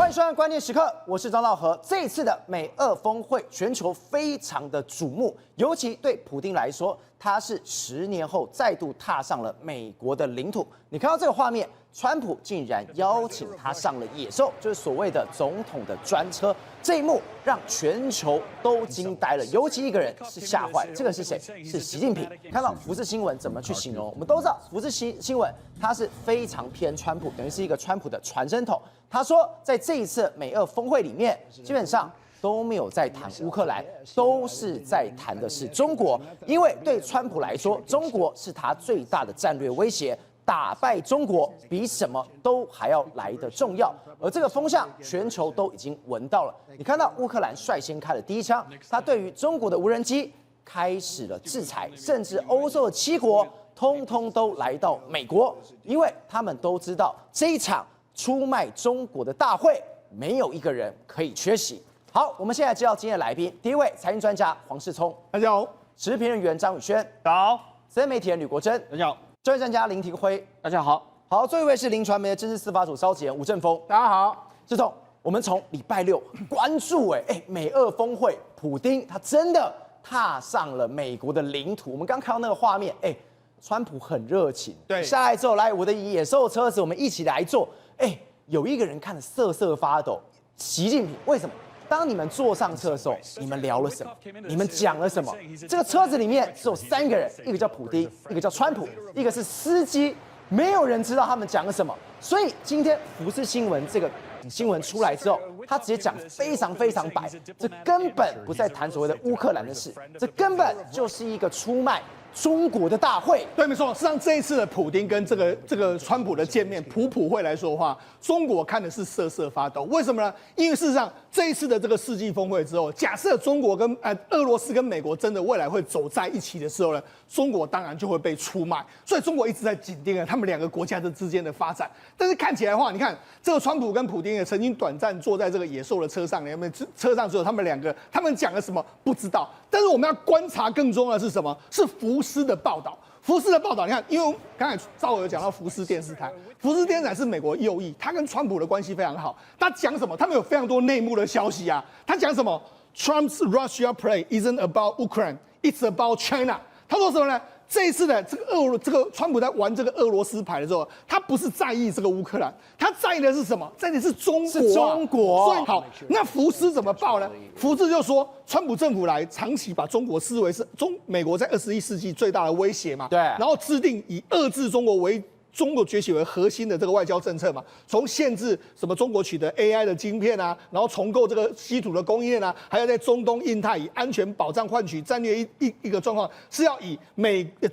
欢迎收看关键时刻，我是张道和。这一次的美俄峰会，全球非常的瞩目，尤其对普丁来说，他是10年后再度踏上了美国的领土。你看到这个画面，川普竟然邀请他上了野兽，就是所谓的总统的专车。这一幕让全球都惊呆了，尤其一个人是吓坏，这个是谁？是习近平。看到福斯新闻怎么去形容？我们都知道福斯新闻它是非常偏川普，等于是一个川普的传声筒。他说，在这一次美俄峰会里面，基本上都没有在谈乌克兰，都是在谈的是中国，因为对川普来说，中国是他最大的战略威胁。打败中国比什么都还要来得重要，而这个风向全球都已经闻到了。你看到乌克兰率先开了第一枪，他对于中国的无人机开始了制裁，甚至欧洲的7国通通都来到美国，因为他们都知道这一场出卖中国的大会，没有一个人可以缺席。好，我们现在知道今天的来宾，第一位财经专家黄世聪，大家好；时事评论员张宇轩，大家好；资深媒体人吕国珍，大家好；专业专家林廷辉，大家好。好，最后一位是林传媒的政治司法组召集人吴正峰，大家好。志总，我们从礼拜6关注美俄峰会，普丁他真的踏上了美国的领土。我们刚看到那个画面，川普很热情，对，下来之后来我的野兽车子，我们一起来坐。有一个人看得瑟瑟发抖，习近平为什么？当你们坐上车的时候，你们聊了什么？你们讲了什么？这个车子里面只有3个人，一个叫普丁，一个叫川普，一个是司机，没有人知道他们讲了什么。所以今天福斯新闻这个新闻出来之后，他直接讲非常非常白，这根本不在谈所谓的乌克兰的事，这根本就是一个出卖中国的大会。对，没错。事实上，这一次的普丁跟这个川普的见面，普会来说的话，中国看的是瑟瑟发抖。为什么呢？因为事实上，这一次的这个世纪峰会之后，假设中国跟俄罗斯跟美国真的未来会走在一起的时候呢，中国当然就会被出卖。所以中国一直在紧盯着他们2个国家之间的发展。但是看起来的话，你看这个川普跟普丁也曾经短暂坐在这个野兽的车上，车上只有他们2个，他们讲了什么不知道。但是我们要观察更重要的是什么？是福斯的报道。福斯的报道，你看，因为刚才赵有讲到福斯电视台，福斯电视台是美国右翼，他跟川普的关系非常好。他讲什么？他们有非常多内幕的消息啊。他讲什么 ？Trump's Russia play isn't about Ukraine, it's about China。他说什么呢？这一次的这个川普在玩这个俄罗斯牌的时候，他不是在意这个乌克兰，他在意的是什么？在意的是中国、是中国。所以好，那福斯怎么报呢？福斯就说，川普政府来长期把中国视为是美国在21世纪最大的威胁嘛。对。然后制定以遏制中国崛起为核心的这个外交政策嘛，从限制什么中国取得 AI 的晶片啊，然后重构这个稀土的供应链啊，还要在中东、印太以安全保障换取战略一个状况，是要以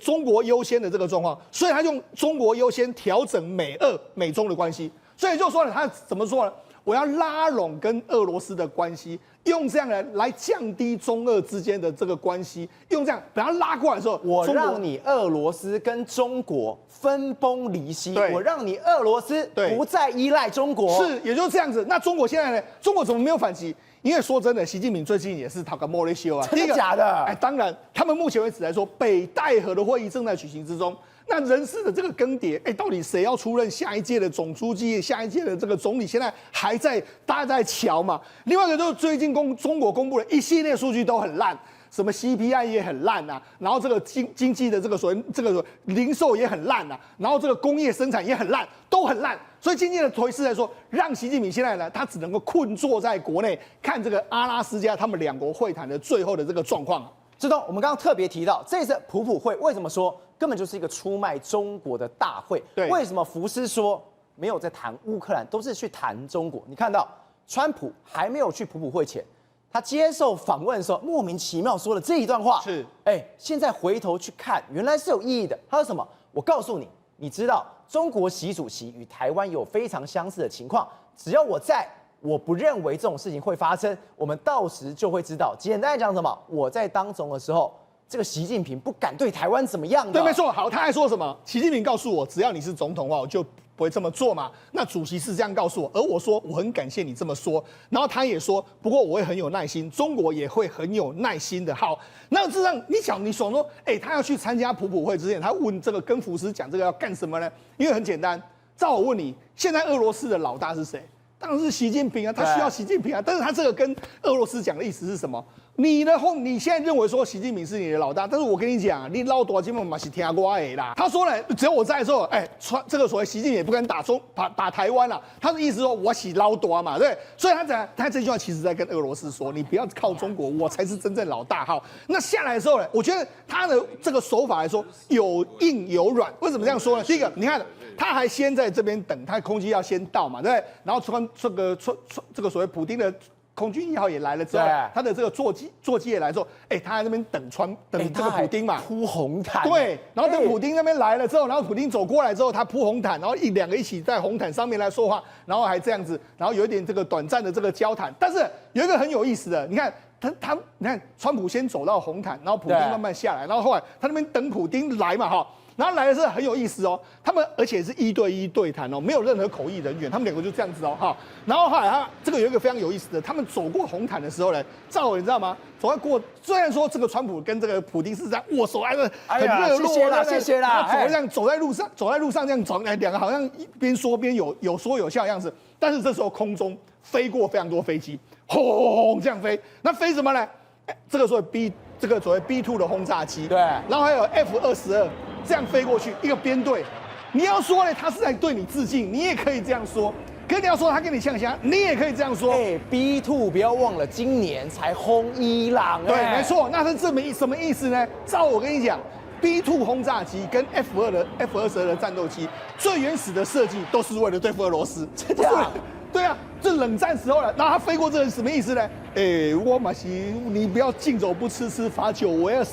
中国优先的这个状况，所以他用中国优先调整美中的关系，所以就说了他怎么说呢？我要拉拢跟俄罗斯的关系，用这样来降低中俄之间的这个关系，用这样把它拉过来的时候，我让你俄罗斯跟中国分崩离析，我让你俄罗斯不再依赖中国，是，也就是这样子。那中国现在呢？中国怎么没有反击？因为说真的，习近平最近也是讨个莫雷修啊，真的假的？当然，他们目前为止来说，北戴河的会议正在举行之中。那人事的这个更迭，到底谁要出任下一届的总书记、下一届的这个总理，现在还在大家在瞧嘛。另外一个就是最近中国公布的一系列数据都很烂，什么 CPI 也很烂啊，然后这个经济的这个所谓这个零售也很烂啊，然后这个工业生产也很烂，都很烂。所以今天的颓势来说，让习近平现在呢，他只能够困坐在国内，看这个阿拉斯加他们2国会谈的最后的这个状况。志东，我们刚刚特别提到这次普会为什么说根本就是一个出卖中国的大会？对，为什么福斯说没有在谈乌克兰，都是去谈中国？你看到川普还没有去普会前，他接受访问的时候莫名其妙说了这一段话，是，现在回头去看，原来是有意义的。他说什么？我告诉你，你知道中国习主席与台湾有非常相似的情况，只要我在。我不认为这种事情会发生，我们到时就会知道。简单来讲什么？我在当总的时候，这个习近平不敢对台湾怎么样的。对，没错。好，他还说什么？习近平告诉我，只要你是总统的话，我就不会这么做嘛。那主席是这样告诉我，而我说我很感谢你这么说。然后他也说，不过我会很有耐心，中国也会很有耐心的。好，那这样你想说，他要去参加普会之前，他问这个跟福斯讲这个要干什么呢？因为很简单，照我问你，现在俄罗斯的老大是谁？当然是习近平啊，他需要习近平啊。但是他这个跟俄罗斯讲的意思是什么？你现在认为说习近平是你的老大，但是我跟你讲，你老大基本嘛是听我的啦。他说呢，只要我在的时候，这个所谓习近平也不敢打台湾了。他的意思说我是老大嘛，对。所以他这句话其实在跟俄罗斯说，你不要靠中国，我才是真正老大。好，那下来的时候呢，我觉得他的这个手法来说有硬有软。为什么这样说呢？第一个，你看他还先在这边等，他空机要先到嘛，对不对？然后这个所谓普丁的空军1号也来了之后，他的这个座机也来之后，他在那边等这个普丁嘛，铺红毯。对，然后等普丁那边来了之后，然后普丁走过来之后，他铺红毯，然后两个一起在红毯上面来说话，然后还这样子，然后有一点这个短暂的这个交谈。但是有一个很有意思的，你看你看川普先走到红毯，然后普丁慢慢下来，然后后来他那边等普丁来嘛，哈。然后来的是很有意思哦，他们而且是1对1对谈哦，没有任何口译人员，他们两个就这样子哦，哈。然后后来这个有一个非常有意思的，他们走过红毯的时候呢，赵伟你知道吗？虽然说这个川普跟这个普丁是这样握手，很热络，谢谢啦，走在路上这样走，两个好像边说边有说有笑的样子。但是这时候空中飞过非常多飞机，轰这样飞，那飞什么呢？这个所谓 B2 的轰炸机，对，然后还有 F-22。这样飞过去，一个编队，你要说呢，他是在对你致敬，你也可以这样说；可你要说他跟你呛虾，你也可以这样说。B2 不要忘了，今年才轰伊朗。对，没错，那是什么意思呢？照我跟你讲 ，B2 轰炸机跟 F-22的战斗机最原始的设计都是为了对付俄罗斯。这样。对啊，这冷战时候了，然后他飞过这个什么意思呢？我马西，你不要敬酒不吃罚酒，我也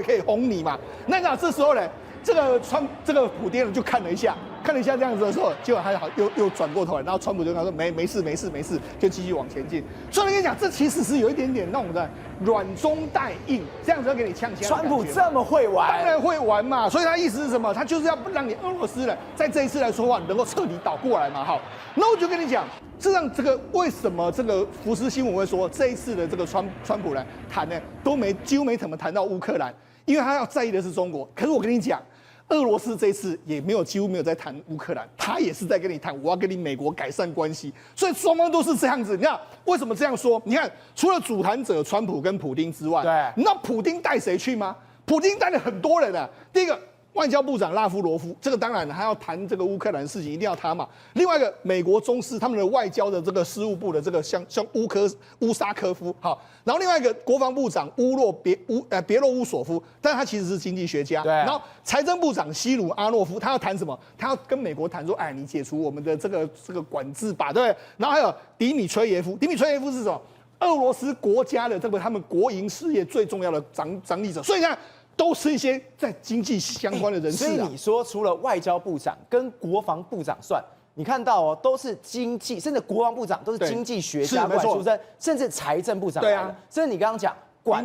可以轰你嘛。那这时候呢？这个普丁就看了一下这样子的时候，结果还好又转过头来，然后川普就跟他说没事，就继续往前进。所以我跟你讲，这其实是有一点点那种的软中带硬，这样子要给你呛起来。川普这么会玩，当然会玩嘛。所以他意思是什么？他就是要让你俄罗斯人在这一次来说话能够彻底倒过来嘛。好，那我就跟你讲，事实上这个为什么这个福斯新闻会说这一次的这个川普来谈呢，几乎没怎么谈到乌克兰，因为他要在意的是中国。可是我跟你讲。俄罗斯这一次也几乎没有在谈乌克兰，他也是在跟你谈，我要跟你美国改善关系，所以双方都是这样子。你看为什么这样说？你看除了主谈者川普跟普丁之外，对，你知道普丁带谁去吗？普丁带了很多人啊。第一个外交部长拉夫罗夫，这个当然还要谈这个乌克兰的事情，一定要他嘛。另外一个美国中司他们的外交的这个事务部的这个像乌沙科夫，好，然后另外一个国防部长别洛乌索夫，但是他其实是经济学家。对。然后财政部长西鲁阿诺夫，他要谈什么？他要跟美国谈说，你解除我们的这个管制吧，对不对？然后还有迪米崔耶夫是什么？俄罗斯国家的他们国营事业最重要的掌理者，所以呢。都是一些在经济相关的人士啊。所以你说除了外交部长跟国防部长算，你看到哦，都是经济，甚至国防部长都是经济学家过来出身，甚至财政部长来的，甚至你刚刚讲。管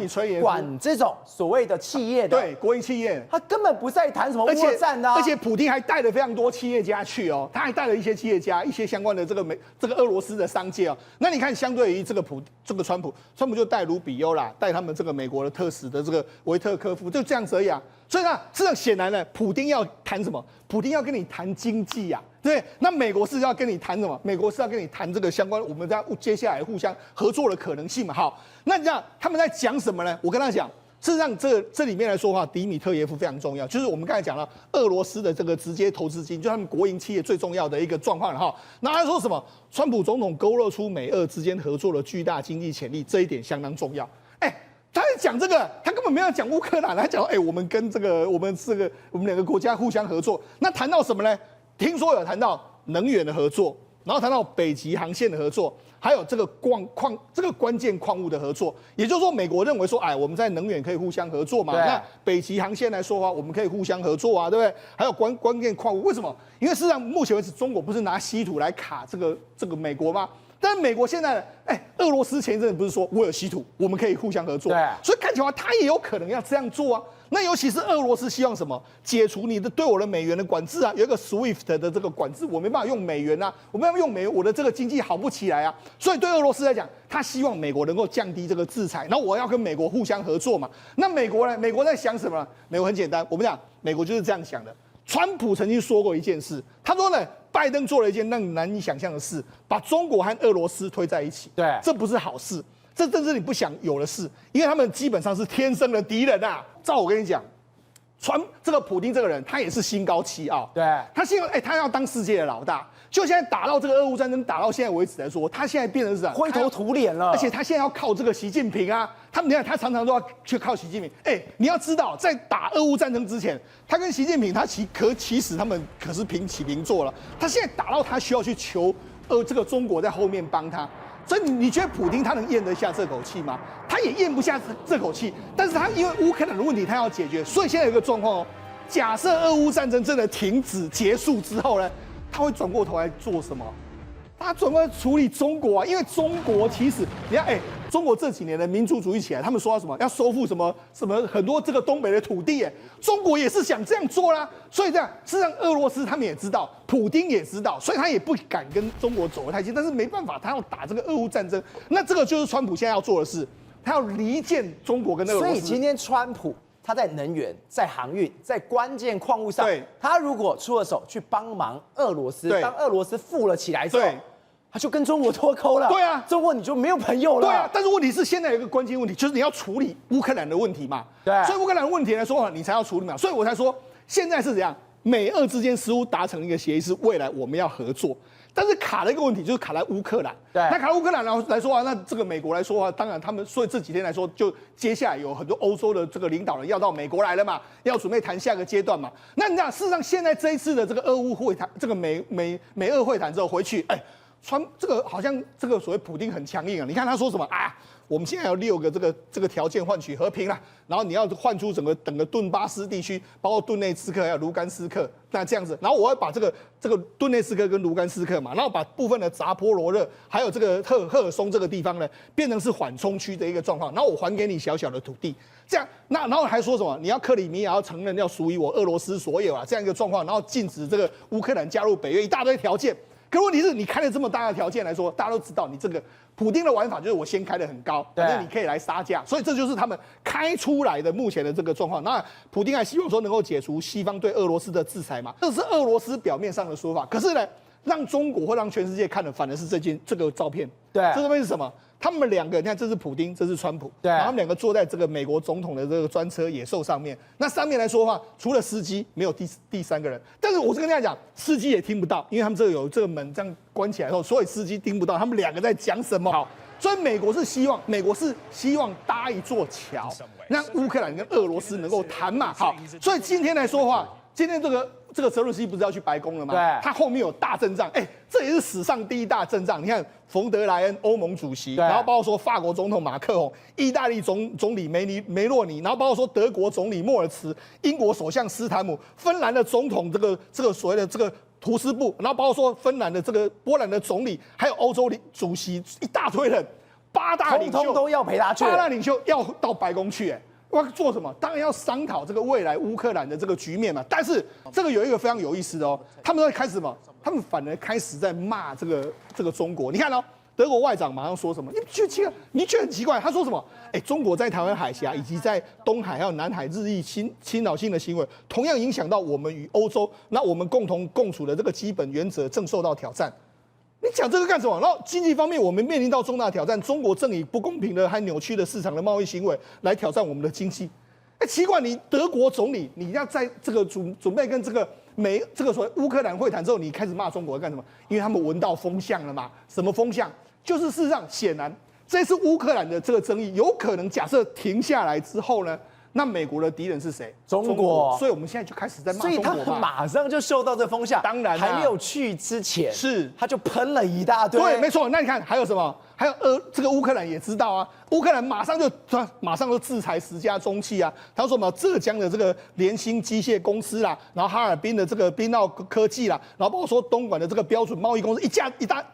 这种所谓的企业的，对国营企业，他根本不在谈什么乌俄战的，而且普丁还带了非常多企业家去哦，他还带了一些企业家，一些相关的这个俄罗斯的商界哦。那你看，相对于这个川普就带卢比欧啦，带他们这个美国的特使的这个维特科夫，就这样子而已啊。所以呢，这样显然呢，普丁要谈什么？普丁要跟你谈经济呀。对，那美国是要跟你谈什么？美国是要跟你谈这个相关，我们在接下来互相合作的可能性嘛。好，那你知道他们在讲什么呢？我跟他讲，事实上这里面来说的话，迪米特耶夫非常重要，就是我们刚才讲了俄罗斯的这个直接投资金，就是他们国营企业最重要的一个状况了哈。那他说什么？川普总统勾勒出美俄之间合作的巨大经济潜力，这一点相当重要。他在讲这个，他根本没有讲乌克兰，他讲我们两个国家互相合作。那谈到什么呢？听说有谈到能源的合作，然后谈到北极航线的合作，还有这个关键矿物的合作。也就是说，美国认为说，我们在能源可以互相合作嘛。那北极航线来说的话，我们可以互相合作啊，对不对？还有关键矿物，为什么？因为事实上，目前为止，中国不是拿稀土来卡这个美国吗？但是美国现在，俄罗斯前一阵子不是说我有稀土，我们可以互相合作，对，所以看起来他也有可能要这样做啊。那尤其是俄罗斯希望什么？解除你对我的美元的管制啊，有一个 SWIFT 的这个管制，我没办法用美元啊，我没办法用美元，我的这个经济好不起来啊。所以对俄罗斯来讲，他希望美国能够降低这个制裁，然后我要跟美国互相合作嘛。那美国呢？美国在想什么？美国很简单，我们讲美国就是这样想的。川普曾经说过一件事，他说呢，拜登做了一件让你难以想象的事，把中国和俄罗斯推在一起。对，这不是好事，这正是你不想有的事，因为他们基本上是天生的敌人啊。照我跟你讲，这个普丁这个人，他也是心高气傲。对，他要当世界的老大。就现在打到这个俄乌战争打到现在为止来说，他现在变成是啥？灰头土脸了。而且他现在要靠这个习近平啊，你看他常常都要去靠习近平。你要知道，在打俄乌战争之前，他跟习近平其实他们可是平起平坐了。他现在打到他需要去求这个中国在后面帮他。所以你觉得普丁他能咽得下这口气吗？他也咽不下这口气。但是他因为乌克兰的问题他要解决，所以现在有一个状况哦。假设俄乌战争真的停止结束之后呢？他会转过头来做什么？他转过来处理中国啊，因为中国其实你看，中国这几年的民族主义起来，他们说要什么？要收复什么很多这个东北的土地，中国也是想这样做啦。所以这样，事实上俄罗斯他们也知道，普丁也知道，所以他也不敢跟中国走得太近。但是没办法，他要打这个俄乌战争，那这个就是川普现在要做的事，他要离间中国跟俄罗斯。所以今天川普。他在能源、在航运、在关键矿物上，他如果出了手去帮忙俄罗斯，当俄罗斯富了起来之后，他就跟中国脱钩了。对啊，中国你就没有朋友了。对啊，但是问题是现在有一个关键问题，就是你要处理乌克兰的问题嘛。对，所以乌克兰的问题来说，你才要处理嘛。所以我才说，现在是怎样，美俄之间似乎达成一个协议，是未来我们要合作。但是卡了一个问题，就是卡在乌克兰。对，那卡在乌克兰来说啊，那这个美国来说啊，当然他们所以这几天来说，就接下来有很多欧洲的这个领导人要到美国来了嘛，要准备谈下个阶段嘛。那你讲，事实上现在这一次的这个俄乌会谈，这个美俄会谈之后回去，这个好像这个所谓普丁很强硬啊。你看他说什么啊？我们现在有6个这个条件换取和平啦，然后你要换出整个顿巴斯地区，包括顿内茨克还有卢甘斯克，那这样子，然后我要把这个顿内茨克跟卢甘斯克嘛，然后把部分的扎波罗热还有这个赫尔松这个地方呢，变成是缓冲区的一个状况，然后我还给你小小的土地，这样，然后还说什么？你要克里米亚要承认要属于我俄罗斯所有啊，这样一个状况，然后禁止这个乌克兰加入北约，一大堆条件。可问题是你开了这么大的条件来说，大家都知道你这个普丁的玩法就是我先开得很高，反正你可以来杀价，所以这就是他们开出来的目前的这个状况。那普丁还希望说能够解除西方对俄罗斯的制裁嘛，这是俄罗斯表面上的说法。可是呢，让中国或让全世界看的反而是这个照片。对，这照片是什么？他们两个，你看，这是普丁，这是川普，对，然后他们两个坐在这个美国总统的这个专车野兽上面。那上面来说的话，除了司机，没有第三个人。但是我是跟大家讲，司机也听不到，因为他们这个有这个门这样关起来后，所以司机听不到他们两个在讲什么。好，所以美国是希望搭一座桥，让乌克兰跟俄罗斯能够谈嘛。好，所以今天来说的话，今天这个泽伦斯基不是要去白宫了吗？对，他后面有大阵仗，这也是史上第一大阵仗。你看，冯德莱恩欧盟主席，然后包括说法国总统马克龙、意大利总理梅洛尼，然后包括说德国总理莫尔茨、英国首相斯坦姆、芬兰的总统这个所谓的这个图斯布，然后包括说芬兰的这个波兰的总理，还有欧洲主席，一大堆人，8大领袖通通都要陪他去，8大领袖要到白宫去，要做什么？当然要商讨这个未来乌克兰的这个局面嘛。但是这个有一个非常有意思的哦，他们在开始什么？他们反而开始在骂这个中国。你看哦，德国外长马上说什么？你觉得很奇怪？他说什么？中国在台湾海峡以及在东海还有南海日益侵扰性的行为，同样影响到我们与欧洲，那我们共同共处的这个基本原则正受到挑战。你讲这个干什么？然后经济方面，我们面临到重大挑战，中国正以不公平的和扭曲的市场的贸易行为来挑战我们的经济。奇怪，你德国总理，你要在这个准备跟这个所谓乌克兰会谈之后，你开始骂中国干什么？因为他们闻到风向了嘛。什么风向？就是事实上，显然这次乌克兰的这个争议，有可能假设停下来之后呢？那美国的敌人是谁？中国。所以我们现在就开始在骂中国嘛。所以他马上就嗅到这风向。当然，还没有去之前，他就喷了一大堆。对，没错。那你看还有什么？还有这个乌克兰也知道啊，乌克兰马上就制裁10家中企啊。他说什么浙江的这个联兴机械公司啦，然后哈尔滨的这个宾奥科技啦，然后包括说东莞的这个标准贸易公司，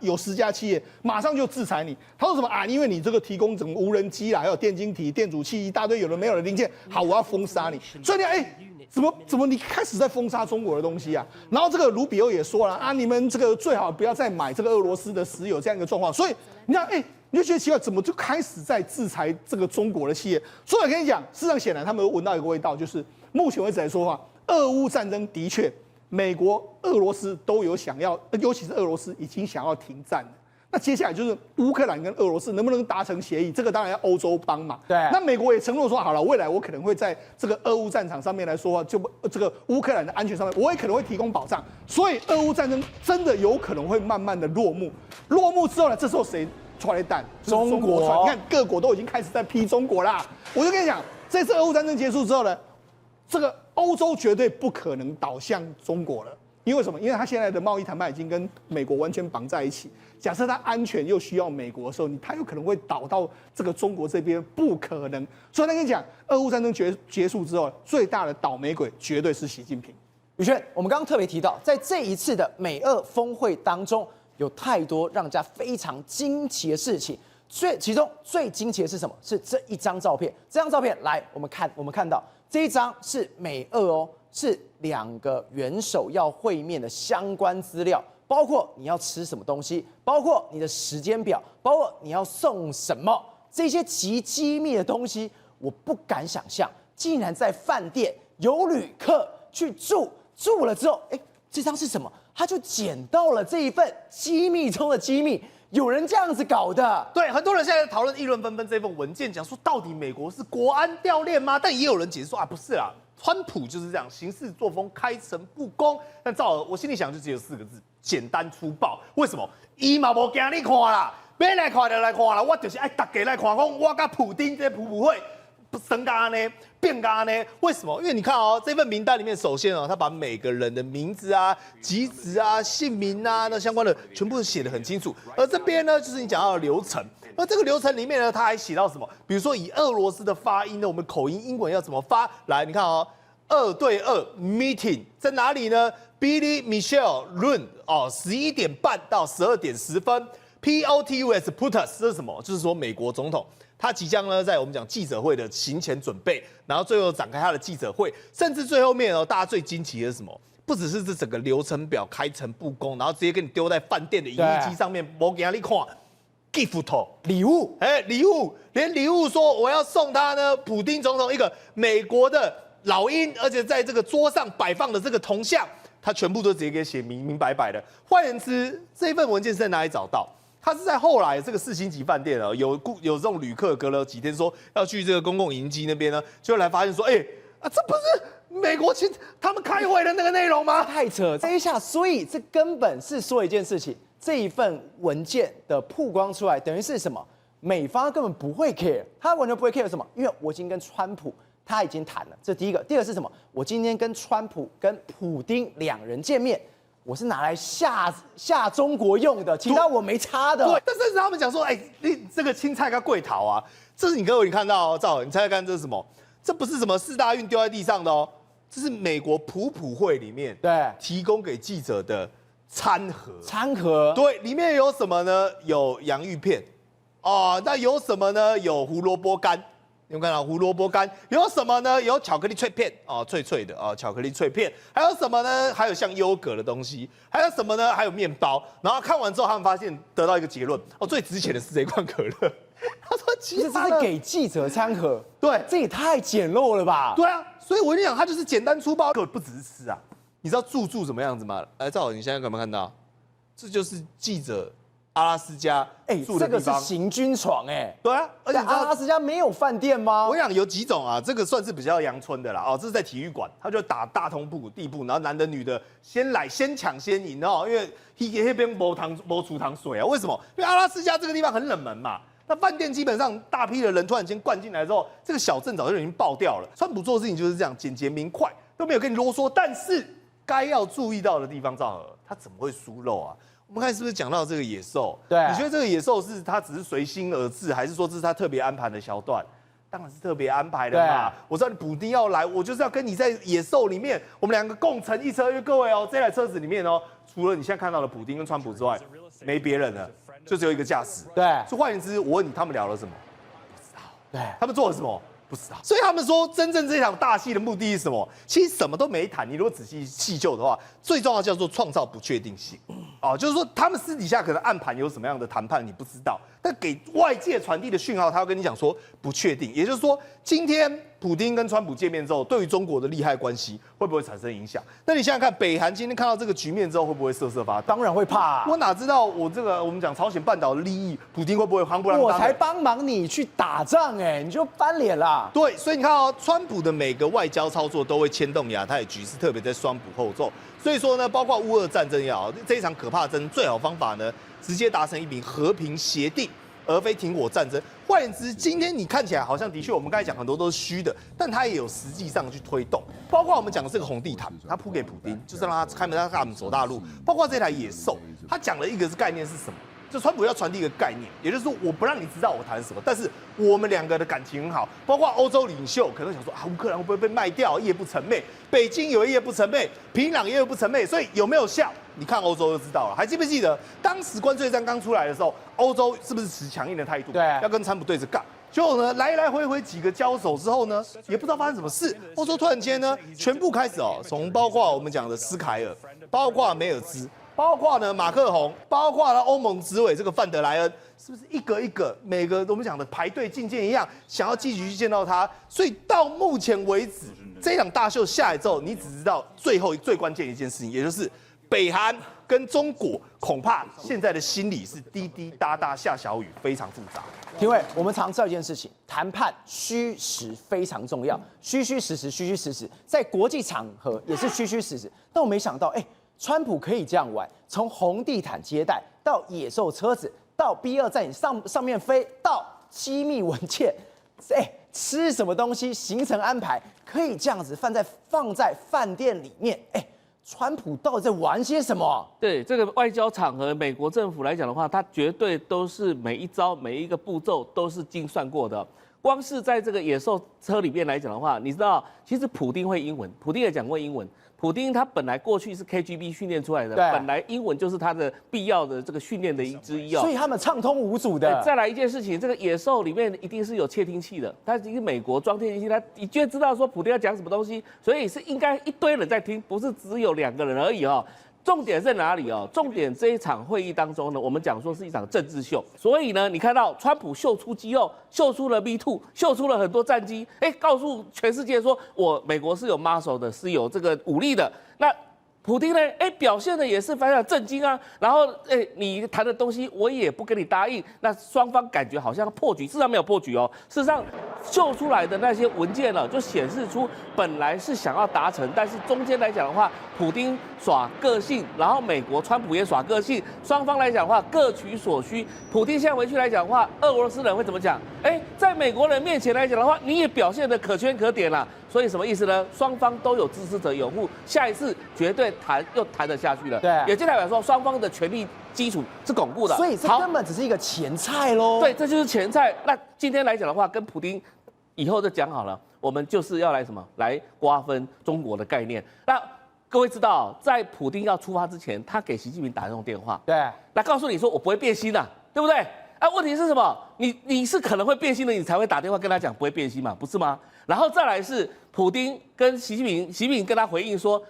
有10家企业，马上就制裁你。他说什么啊？因为你这个提供整个无人机啦，还有电晶体、电阻器一大堆有的没有的零件，好，我要封杀你。所以你怎么你开始在封杀中国的东西啊？然后这个卢比欧也说了啊，你们这个最好不要再买这个俄罗斯的石油这样一个状况。所以你看，你就觉得奇怪，怎么就开始在制裁这个中国的企业？所以我跟你讲，事实上显然他们闻到一个味道，就是目前为止来说的话，俄乌战争的确美国、俄罗斯都有想要，尤其是俄罗斯已经想要停战了。那接下来就是乌克兰跟俄罗斯能不能达成协议，这个当然要欧洲帮忙。对，那美国也承诺说，好了，未来我可能会在这个俄乌战场上面来说，就这个乌克兰的安全上面，我也可能会提供保障。所以俄乌战争真的有可能会慢慢的落幕。落幕之后呢，这时候谁出来弹？中国。你看各国都已经开始在批中国啦。我就跟你讲，这次俄乌战争结束之后呢，这个欧洲绝对不可能倒向中国了。因为什么？因为他现在的贸易谈判已经跟美国完全绑在一起。假设他安全又需要美国的时候，他有可能会倒到这个中国这边，不可能。所以我跟你讲，俄乌战争结束之后，最大的倒霉鬼绝对是习近平。宇轩，我们刚刚特别提到，在这一次的美俄峰会当中，有太多让人家非常惊奇的事情。其中最惊奇的是什么？是这一张照片。这张照片，来，我们看到这一张是美俄哦。是2个元首要会面的相关资料，包括你要吃什么东西，包括你的时间表，包括你要送什么，这些极机密的东西，我不敢想象，竟然在饭店有旅客去住了之后，这张是什么？他就捡到了这一份机密中的机密。有人这样子搞的，对，很多人现在讨论议论纷纷这份文件，讲说到底美国是国安掉链吗？但也有人解释说啊，不是啦，川普就是这样，行事作风开诚布公。但赵我心里想就只有4个字：简单粗暴。为什么？伊嘛无惊你看啦，要来看就来看啦，我就是爱大家来看，讲我甲普丁这普会。升嘎呢，变嘎呢？为什么？因为你看哦，这份名单里面，首先哦，他把每个人的名字啊、籍址啊、姓名啊，那相关的全部写得很清楚。而这边呢，就是你讲到的流程。而这个流程里面呢，他还写到什么？比如说以俄罗斯的发音呢，我们口音英文要怎么发？来，你看哦，2对2 meeting 在哪里呢 ？Billy Michelle Run 哦，11点半到12点10分。POTUS PUTUS 这是什么？就是说美国总统。他即将呢，在我们讲记者会的行前准备，然后最后展开他的记者会，甚至最后面哦，大家最惊奇的是什么？不只是这整个流程表开诚布公，然后直接给你丢在饭店的影印机上面，我给你看 gift 礼物，礼物，连礼物说我要送他呢，普丁总统一个美国的老鹰，而且在这个桌上摆放的这个铜像，他全部都直接给写明白白的。换言之，这份文件是在哪里找到？他是在后来这个4星级饭店啊，有这种旅客隔了几天说要去这个公共影机那边呢，就来发现说，这不是美国他们开会的那个内容吗？太扯！这一下，所以这根本是说一件事情，这一份文件的曝光出来，等于是什么？美方根本不会 care， 他完全不会 care 什么，因为我已经跟川普他已经谈了，这第一个。第二个是什么？我今天跟川普跟普丁2人见面。我是拿来吓中国用的，其他我没差的。对，但甚至他们讲说，你这个青菜跟贵桃啊，这是各位你看到哦，赵，你猜猜看这是什么？这不是什么4大运丢在地上的哦，这是美国普会里面提供给记者的餐盒。餐盒对，里面有什么呢？有洋芋片，哦，那有什么呢？有胡萝卜干。有看到胡萝卜干有什么呢？有巧克力脆片哦，脆脆的哦，巧克力脆片。还有什么呢？还有像优格的东西。还有什么呢？还有面包。然后看完之后，他们发现得到一个结论哦，最值钱的是这罐可乐。他说其他这是给记者餐盒，对，这也太简陋了吧？对啊，所以我跟你讲，他就是简单粗暴，不只是吃啊。你知道住什么样子吗？来，赵，你现在有没有看到？这就是记者。阿拉斯加住的地方，这个是行军床对啊，而且阿拉斯加没有饭店吗？我想有几种啊，这个算是比较阳春的啦。哦，这是在体育馆，他就打大通铺地铺，然后男的女的先抢先赢哦，因为那边没储糖水啊。为什么？因为阿拉斯加这个地方很冷门嘛。那饭店基本上大批的人突然间灌进来之后，这个小镇早就已经爆掉了。川普做的事情就是这样简洁明快，都没有跟你啰嗦。但是该要注意到的地方，赵和他怎么会疏漏啊？我们看是不是讲到这个野兽？对，你觉得这个野兽是他只是随心而至，还是说这是他特别安排的桥段？当然是特别安排的嘛。我知道你普丁要来，我就是要跟你在野兽里面，我们2个共乘一车。因为各位哦，这台车子里面哦，除了你现在看到的普丁跟川普之外，没别人了，就只有一个驾驶。对，所以换言之，我问你，他们聊了什么？不知道。对，他们做了什么？不知道。所以他们说，真正这场大戏的目的是什么？其实什么都没谈。你如果仔细细究的话，最重要叫做创造不确定性。哦，就是说他们私底下可能暗盘有什么样的谈判，你不知道。但给外界传递的讯号，他要跟你讲说不确定。也就是说，今天普丁跟川普见面之后，对于中国的利害关系会不会产生影响？那你想想看，北韩今天看到这个局面之后，会不会瑟瑟发抖？当然会怕啊。我哪知道我们讲朝鲜半岛的利益，普丁会不会夯不啷当的？我才帮忙你去打仗你就翻脸啦。对，所以你看哦，川普的每个外交操作都会牵动亚太局势，特别在双普后奏。所以说呢，包括乌俄战争也好，这一场可怕的战争，最好方法呢，直接达成一笔和平协定，而非停火战争。换言之，今天你看起来好像的确，我们刚才讲很多都是虚的，但它也有实际上去推动。包括我们讲的这个红地毯，它铺给普丁，就是让他开门让他们走大路。包括这台野兽，他讲了一个概念是什么？就川普要传递一个概念，也就是说，我不让你知道我谈什么，但是我们两个的感情很好。包括欧洲领袖可能想说乌克兰会不会被卖掉，夜不成寐；北京有夜不成寐，平壤也有不成寐。所以有没有效？你看欧洲就知道了。还记不记得当时关税战刚出来的时候，欧洲是不是持强硬的态度？对，要跟川普对着干。结果呢，来来回回几个交手之后呢，也不知道发生什么事，欧洲突然间呢，全部开始从包括我们讲的斯凯尔，包括梅尔兹。包括呢马克宏，包括了欧盟执委这个范德莱恩，是不是一个一个每个我们讲的排队觐见一样，想要积极去见到他？所以到目前为止，这场大秀下来之后，你只知道最后最关键的一件事情，也就是北韩跟中国恐怕现在的心理是滴滴答答下小雨，非常复杂。廷尉，我们常知道一件事情，谈判虚实非常重要，虚虚实实，在国际场合也是虚虚实。但我没想到，川普可以这样玩，从红地毯接待到野兽车子，到 B2在你上面飞，到机密文件，吃什么东西，行程安排可以这样子放在饭店里面，川普到底在玩些什么？对这个外交场合，美国政府来讲的话，它绝对都是每一招每一个步骤都是精算过的。光是在这个野兽车里面来讲的话，你知道，其实普丁会英文，普丁也讲过英文。普丁他本来过去是 KGB 训练出来的，本来英文就是他的必要的这个训练的之一所以他们畅通无阻的。再来一件事情，这个野兽里面一定是有窃听器的，它是美国装窃听器，它的确知道说普丁要讲什么东西，所以是应该一堆人在听，不是只有2个人而已重点在哪里重点这一场会议当中呢，我们讲说是一场政治秀，所以呢，你看到川普秀出肌肉，秀出了 Me2，秀出了很多战机，告诉全世界说美国是有 muscle 的，是有这个武力的。那普丁呢？表现的也是非常震惊啊。然后你谈的东西我也不跟你答应，那双方感觉好像破局，事实上没有破局事实上秀出来的那些文件就显示出本来是想要达成，但是中间来讲的话，普丁耍个性，然后美国川普也耍个性，双方来讲的话各取所需。普丁现在回去来讲的话，俄罗斯人会怎么讲？在美国人面前来讲的话，你也表现得可圈可点啦。所以什么意思呢？双方都有支持者拥护，下一次绝对又谈得下去了。对，也就代表说双方的权力基础是巩固的。所以这根本只是一个前菜喽。对，这就是前菜。那今天来讲的话，跟普丁以后就讲好了，我们就是要来什么？来瓜分中国的概念。那各位知道，在普丁要出发之前，他给习近平打一通电话，对，来告诉你说我不会变心的，对不对？问题是什么？你是可能会变心的，你才会打电话跟他讲不会变心嘛，不是吗？然后再来是普丁跟习近平跟他回应说，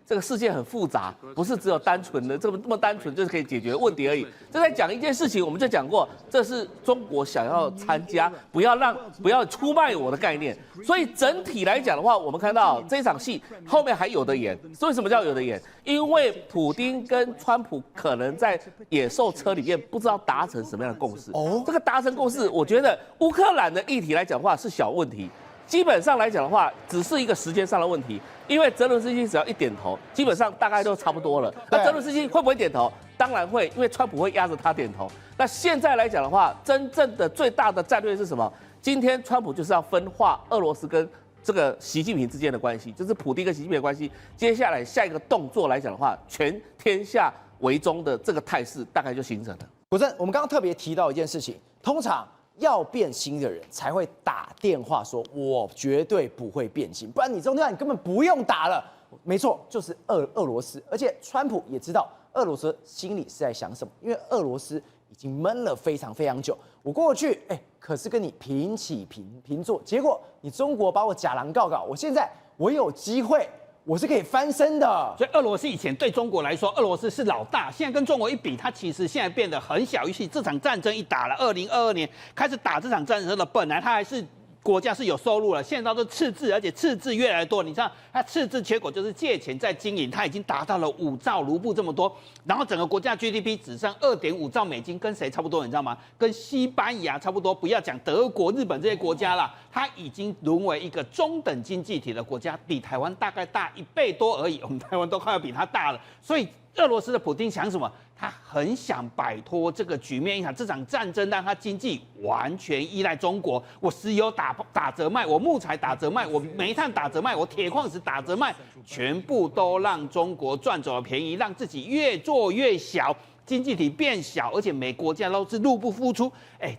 这个世界很复杂，不是只有单纯的这么单纯就是可以解决问题而已。这在讲一件事情，我们就讲过，这是中国想要参加，不要出卖我的概念。所以整体来讲的话，我们看到这场戏后面还有的演。为什么叫有的演？因为普丁跟川普可能在野兽车里面不知道达成什么样的共识。这个达成共识，我觉得乌克兰的议题来讲的话是小问题。基本上来讲的话，只是一个时间上的问题，因为泽伦斯基只要一点头，基本上大概都差不多了。那泽伦斯基会不会点头？当然会，因为川普会压着他点头。那现在来讲的话，真正的最大的战略是什么？今天川普就是要分化俄罗斯跟这个习近平之间的关系，就是普丁跟习近平的关系。接下来下一个动作来讲的话，全天下为中的这个态势大概就形成了。国正，我们刚刚特别提到一件事情，通常要变心的人才会打电话说，我绝对不会变心，不然你这种电话你根本不用打了。没错，就是俄罗斯，而且川普也知道俄罗斯心里是在想什么，因为俄罗斯已经闷了非常非常久。我过去可是跟你平起平坐，结果你中国把我假狼告，我现在我有机会。我是可以翻身的，所以俄罗斯以前对中国来说，俄罗斯是老大，现在跟中国一比，它其实现在变得很小一气。这场战争一打了，2022年开始打这场战争了，本来它还是国家是有收入了，现在都赤字，而且赤字越来越多。你知道，它赤字结果就是借钱在经营，它已经达到了5兆卢布这么多，然后整个国家 GDP 只剩2.5兆美金，跟谁差不多？你知道吗？跟西班牙差不多。不要讲德国、日本这些国家啦，它已经沦为一个中等经济体的国家，比台湾大概大1倍多而已。我们台湾都快要比它大了，所以俄罗斯的普丁想什么？他很想摆脱这个局面，这场战争让他经济完全依赖中国。我石油打折卖，我木材打折卖，我煤炭打折卖，我铁矿石打折卖，全部都让中国赚走了便宜，让自己越做越小，经济体变小，而且每国家都是入不敷出，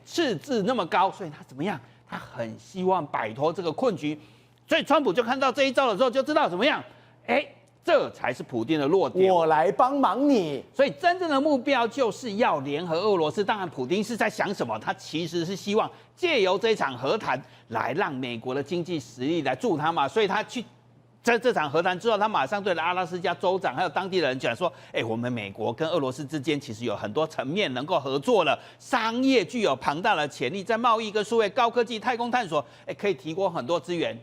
赤字那么高，所以他怎么样？他很希望摆脱这个困局，所以川普就看到这一招的时候，就知道怎么样，这才是普丁的弱点。我来帮忙你。所以真正的目标就是要联合俄罗斯。当然，普丁是在想什么？他其实是希望借由这场和谈来让美国的经济实力来助他嘛。所以他去在这场和谈之后，他马上对阿拉斯加州长还有当地的人讲说：“我们美国跟俄罗斯之间其实有很多层面能够合作了，商业具有庞大的潜力，在贸易跟数位、高科技、太空探索，可以提供很多资源。”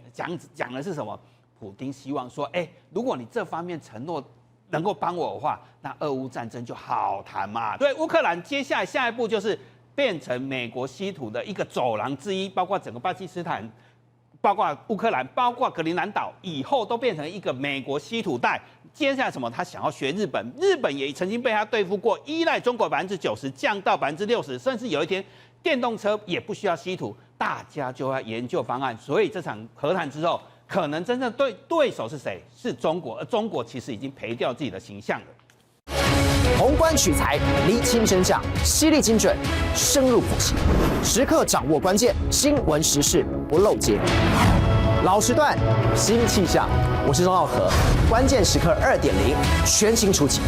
讲的是什么？普丁希望说，如果你这方面承诺能够帮我的话，那俄乌战争就好谈嘛。对，乌克兰接下来下一步就是变成美国稀土的一个走廊之一，包括整个巴基斯坦，包括乌克兰，包括格陵兰岛，以后都变成一个美国稀土带。接下来什么？他想要学日本，日本也曾经被他对付过，依赖中国90%降到60%，甚至有一天电动车也不需要稀土，大家就要研究方案。所以这场和谈之后，可能真正对手是谁？是中国，而中国其实已经赔掉自己的形象了。宏观取材，厘清真相，犀利精准，深入剖析，时刻掌握关键新闻时事，不漏接。老时段，新气象，我是钟浩和，关键时刻2.0，全新出击。